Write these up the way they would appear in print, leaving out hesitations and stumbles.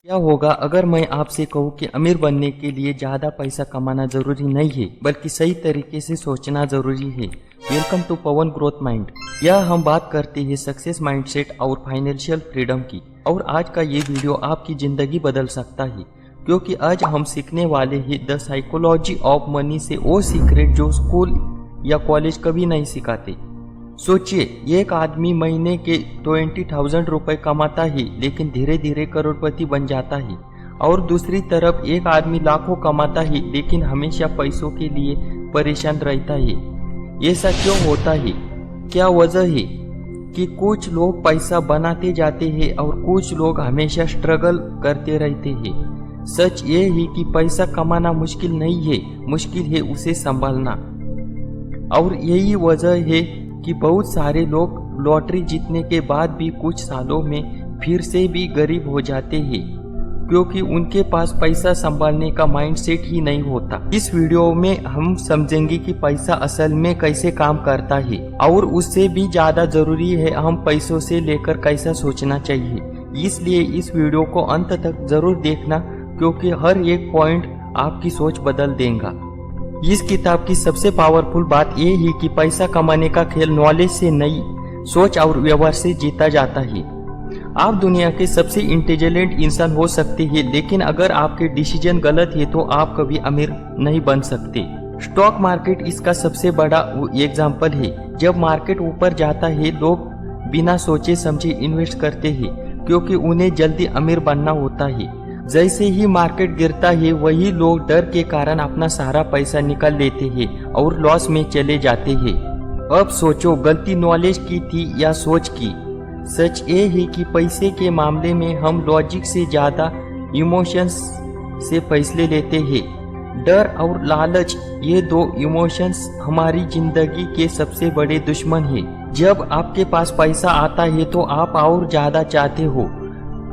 क्या होगा अगर मैं आपसे कहूँ कि अमीर बनने के लिए ज़्यादा पैसा कमाना ज़रूरी नहीं है, बल्कि सही तरीके से सोचना ज़रूरी है। Welcome to Pawan growth mind. यह हम बात करते हैं सक्सेस माइंडसेट और फाइनेंशियल फ्रीडम की। और आज का ये वीडियो आपकी ज़िंदगी बदल सकता है, क्योंकि आज हम सीखने वाले हैं द साइकोलॉजी ऑफ मनी से वो सीक्रेट जो स्कूल या कॉलेज कभी नहीं सिखाते। सोचिए, एक आदमी महीने के 20,000 रुपए कमाता है, लेकिन धीरे धीरे करोड़पति बन जाता है। और दूसरी तरफ एक आदमी लाखों कमाता है, लेकिन हमेशा पैसों के लिए परेशान रहता है। ऐसा क्यों होता है? क्या वजह है कि कुछ लोग पैसा बनाते जाते हैं और कुछ लोग हमेशा स्ट्रगल करते रहते हैं? सच ये है कि पैसा कमाना मुश्किल नहीं है, मुश्किल है उसे संभालना। और यही वजह है कि बहुत सारे लोग लॉटरी जीतने के बाद भी कुछ सालों में फिर से भी गरीब हो जाते हैं, क्योंकि उनके पास पैसा संभालने का माइंडसेट ही नहीं होता। इस वीडियो में हम समझेंगे कि पैसा असल में कैसे काम करता है, और उससे भी ज्यादा जरूरी है हम पैसों से लेकर कैसा सोचना चाहिए। इसलिए इस वीडियो को अंत तक जरूर देखना, क्योंकि हर एक पॉइंट आपकी सोच बदल देगा। इस किताब की सबसे पावरफुल बात यह है कि पैसा कमाने का खेल नॉलेज से नहीं, सोच और व्यवहार से जीता जाता है। आप दुनिया के सबसे इंटेलिजेंट इंसान हो सकते हैं, लेकिन अगर आपके डिसीजन गलत है तो आप कभी अमीर नहीं बन सकते। स्टॉक मार्केट इसका सबसे बड़ा एग्जाम्पल है। जब मार्केट ऊपर जाता है, लोग बिना सोचे समझे इन्वेस्ट करते हैं, क्योंकि उन्हें जल्दी अमीर बनना होता है। जैसे ही मार्केट गिरता है, वही लोग डर के कारण अपना सारा पैसा निकाल लेते हैं और लॉस में चले जाते हैं। अब सोचो, गलती नॉलेज की थी या सोच की? सच ये है कि पैसे के मामले में हम लॉजिक से ज्यादा इमोशंस से फैसले लेते हैं। डर और लालच, ये दो इमोशंस हमारी जिंदगी के सबसे बड़े दुश्मन हैं। जब आपके पास पैसा आता है तो आप और ज्यादा चाहते हो,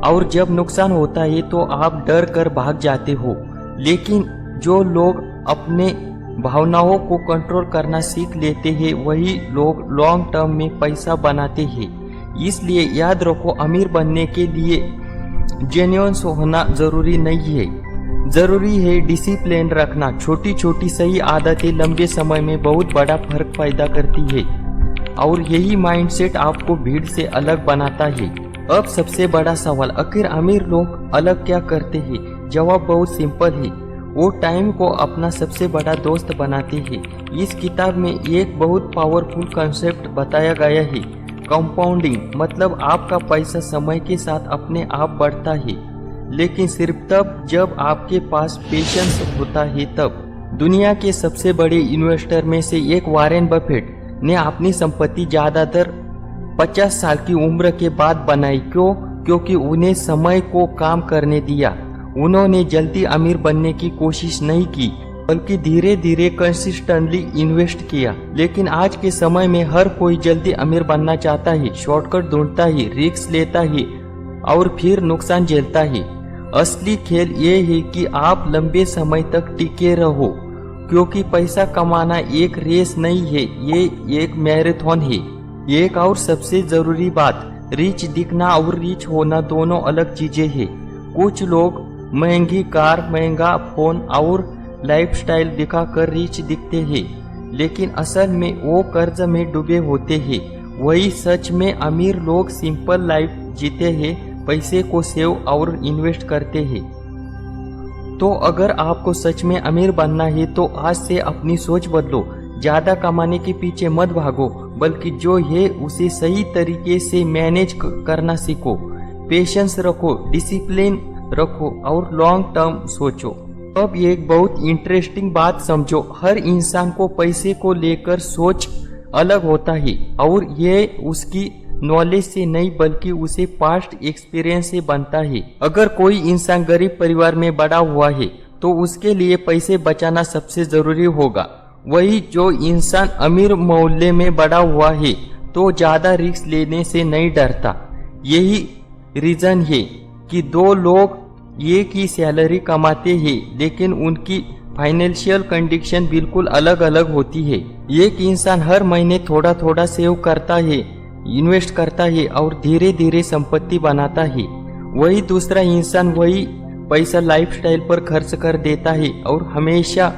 और जब नुकसान होता है तो आप डर कर भाग जाते हो। लेकिन जो लोग अपने भावनाओं को कंट्रोल करना सीख लेते हैं, वही लोग लॉन्ग टर्म में पैसा बनाते हैं। इसलिए याद रखो, अमीर बनने के लिए जेन्युइन होना जरूरी नहीं है, जरूरी है डिसिप्लिन रखना। छोटी छोटी सही आदतें लंबे समय में बहुत बड़ा फर्क पैदा करती है, और यही माइंडसेट आपको भीड़ से अलग बनाता है। अब सबसे बड़ा सवाल, आखिर अमीर लोग अलग क्या करते हैं? जवाब बहुत सिंपल है, वो टाइम को अपना सबसे बड़ा दोस्त बनाते हैं। इस किताब में एक बहुत पावरफुल कॉन्सेप्ट बताया गया है, कंपाउंडिंग। मतलब आपका पैसा समय के साथ अपने आप बढ़ता है, लेकिन सिर्फ तब जब आपके पास पेशेंस होता है तब। दुनिया के सबसे बड़े इन्वेस्टर में से एक वॉरेन बफेट ने अपनी संपत्ति ज्यादातर 50 साल की उम्र के बाद बनाई। क्यों? क्योंकि उन्हें समय को काम करने दिया। उन्होंने जल्दी अमीर बनने की कोशिश नहीं की, बल्कि धीरे धीरे कंसिस्टेंटली इन्वेस्ट किया। लेकिन आज के समय में हर कोई जल्दी अमीर बनना चाहता है, शॉर्टकट ढूंढता है, रिस्क लेता है और फिर नुकसान झेलता है। असली खेल ये है कि आप लंबे समय तक टिके रहो, क्योंकि पैसा कमाना एक रेस नहीं है, ये एक मैराथन है। एक और सबसे जरूरी बात, रिच दिखना और रिच होना दोनों अलग चीजें हैं। कुछ लोग महंगी कार, महंगा फोन और लाइफस्टाइल दिखाकर रिच दिखते हैं, लेकिन असल में वो कर्ज में डूबे होते हैं। वही सच में अमीर लोग सिंपल लाइफ जीते हैं, पैसे को सेव और इन्वेस्ट करते हैं। तो अगर आपको सच में अमीर बनना है तो आज से अपनी सोच बदलो। ज्यादा कमाने के पीछे मत भागो, बल्कि जो है उसे सही तरीके से मैनेज करना सीखो। पेशेंस रखो, डिसिप्लिन रखो और लॉन्ग टर्म सोचो। अब एक बहुत इंटरेस्टिंग बात समझो, हर इंसान को पैसे को लेकर सोच अलग होता है, और ये उसकी नॉलेज से नहीं बल्कि उसे पास्ट एक्सपीरियंस से बनता है। अगर कोई इंसान गरीब परिवार में बड़ा हुआ है तो उसके लिए पैसे बचाना सबसे जरूरी होगा। वही जो इंसान अमीर मोहल्ले में बड़ा हुआ है तो ज्यादा रिस्क लेने से नहीं डरता। यही रीजन है कि दो लोग एक ही सैलरी कमाते हैं, लेकिन उनकी फाइनेंशियल कंडीशन बिल्कुल अलग अलग होती है। एक इंसान हर महीने थोड़ा थोड़ा सेव करता है, इन्वेस्ट करता है और धीरे धीरे संपत्ति बनाता है, वही दूसरा इंसान वही पैसा लाइफस्टाइल पर खर्च कर देता है और हमेशा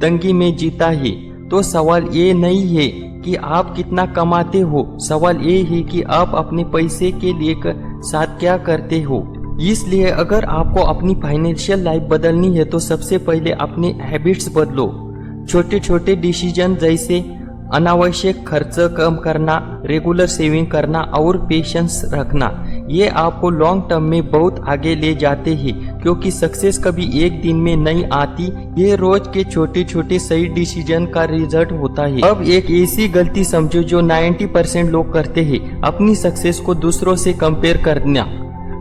तंगी में जीता है। तो सवाल ये नहीं है कि आप कितना कमाते हो, सवाल ये है कि आप अपने पैसे के लिए साथ क्या करते हो। इसलिए अगर आपको अपनी फाइनेंशियल लाइफ बदलनी है तो सबसे पहले अपने हैबिट्स बदलो। छोटे छोटे डिसीजन जैसे अनावश्यक खर्च कम करना, रेगुलर सेविंग करना और पेशेंस रखना, ये आपको लॉन्ग टर्म में बहुत आगे ले जाते हैं, क्योंकि सक्सेस कभी एक दिन में नहीं आती, ये रोज के छोटे छोटे सही डिसीजन का रिजल्ट होता है। अब एक ऐसी गलती समझो जो 90% लोग करते हैं, अपनी सक्सेस को दूसरों से कंपेयर करना।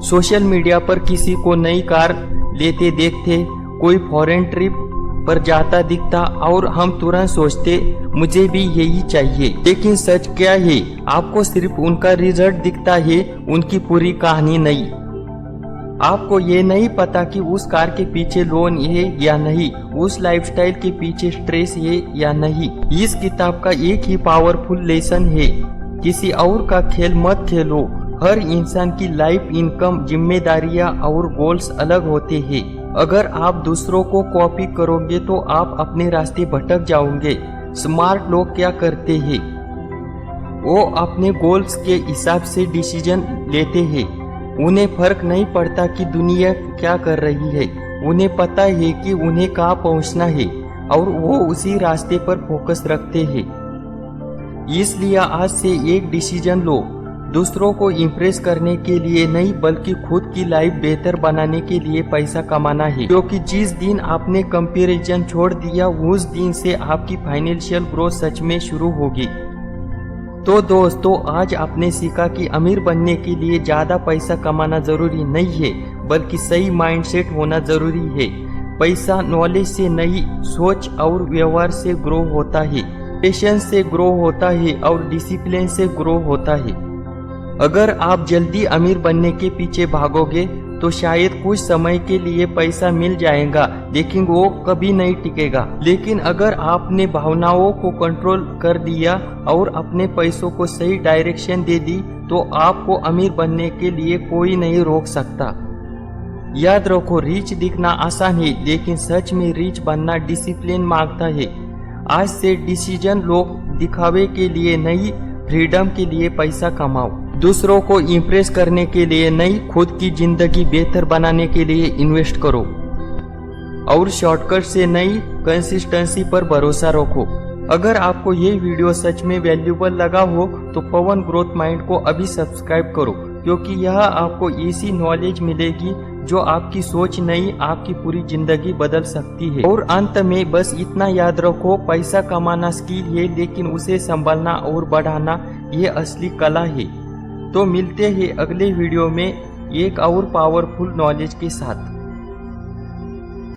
सोशल मीडिया पर किसी को नई कार लेते देखते, कोई फॉरेन ट्रिप पर जाता दिखता और हम तुरंत सोचते मुझे भी यही चाहिए। लेकिन सच क्या है, आपको सिर्फ उनका रिजल्ट दिखता है, उनकी पूरी कहानी नहीं। आपको ये नहीं पता कि उस कार के पीछे लोन है या नहीं, उस लाइफस्टाइल के पीछे स्ट्रेस है या नहीं। इस किताब का एक ही पावरफुल लेसन है, किसी और का खेल मत खेलो। हर इंसान की लाइफ, इनकम, जिम्मेदारियां और गोल्स अलग होते हैं। अगर आप दूसरों को कॉपी करोगे तो आप अपने रास्ते भटक जाओगे। स्मार्ट लोग क्या करते हैं, वो अपने गोल्स के हिसाब से डिसीजन लेते हैं। उन्हें फर्क नहीं पड़ता कि दुनिया क्या कर रही है, उन्हें पता है कि उन्हें कहाँ पहुंचना है और वो उसी रास्ते पर फोकस रखते हैं। इसलिए आज से एक डिसीजन लो, दूसरों को इम्प्रेस करने के लिए नहीं बल्कि खुद की लाइफ बेहतर बनाने के लिए पैसा कमाना है। क्योंकि जिस दिन आपने कंपैरिजन छोड़ दिया उस दिन से आपकी फाइनेंशियल ग्रोथ सच में शुरू होगी। तो दोस्तों, आज आपने सीखा कि अमीर बनने के लिए ज्यादा पैसा कमाना जरूरी नहीं है, बल्कि सही माइंडसेट होना जरूरी है। पैसा नॉलेज से नहीं, सोच और व्यवहार से ग्रो होता है, पेशेंस से ग्रो होता है और डिसिप्लिन से ग्रो होता है। अगर आप जल्दी अमीर बनने के पीछे भागोगे तो शायद कुछ समय के लिए पैसा मिल जाएगा, लेकिन वो कभी नहीं टिकेगा। लेकिन अगर आपने भावनाओं को कंट्रोल कर दिया और अपने पैसों को सही डायरेक्शन दे दी तो आपको अमीर बनने के लिए कोई नहीं रोक सकता। याद रखो, रिच दिखना आसान है, लेकिन सच में रिच बनना डिसिप्लिन मांगता है। आज से डिसीजन लो, दिखावे के लिए नहीं, फ्रीडम के लिए पैसा कमाओ। दूसरों को इम्प्रेस करने के लिए नहीं, खुद की जिंदगी बेहतर बनाने के लिए इन्वेस्ट करो। और शॉर्टकट से नहीं, कंसिस्टेंसी पर भरोसा रखो। अगर आपको ये वीडियो सच में वैल्यूबल लगा हो तो पवन ग्रोथ माइंड को अभी सब्सक्राइब करो, क्योंकि यह आपको ऐसी नॉलेज मिलेगी जो आपकी सोच नहीं, आपकी पूरी जिंदगी बदल सकती है। और अंत में बस इतना याद रखो, पैसा कमाना स्किल है, लेकिन उसे संभालना और बढ़ाना ये असली कला है। तो मिलते हैं अगले वीडियो में एक और पावरफुल नॉलेज के साथ।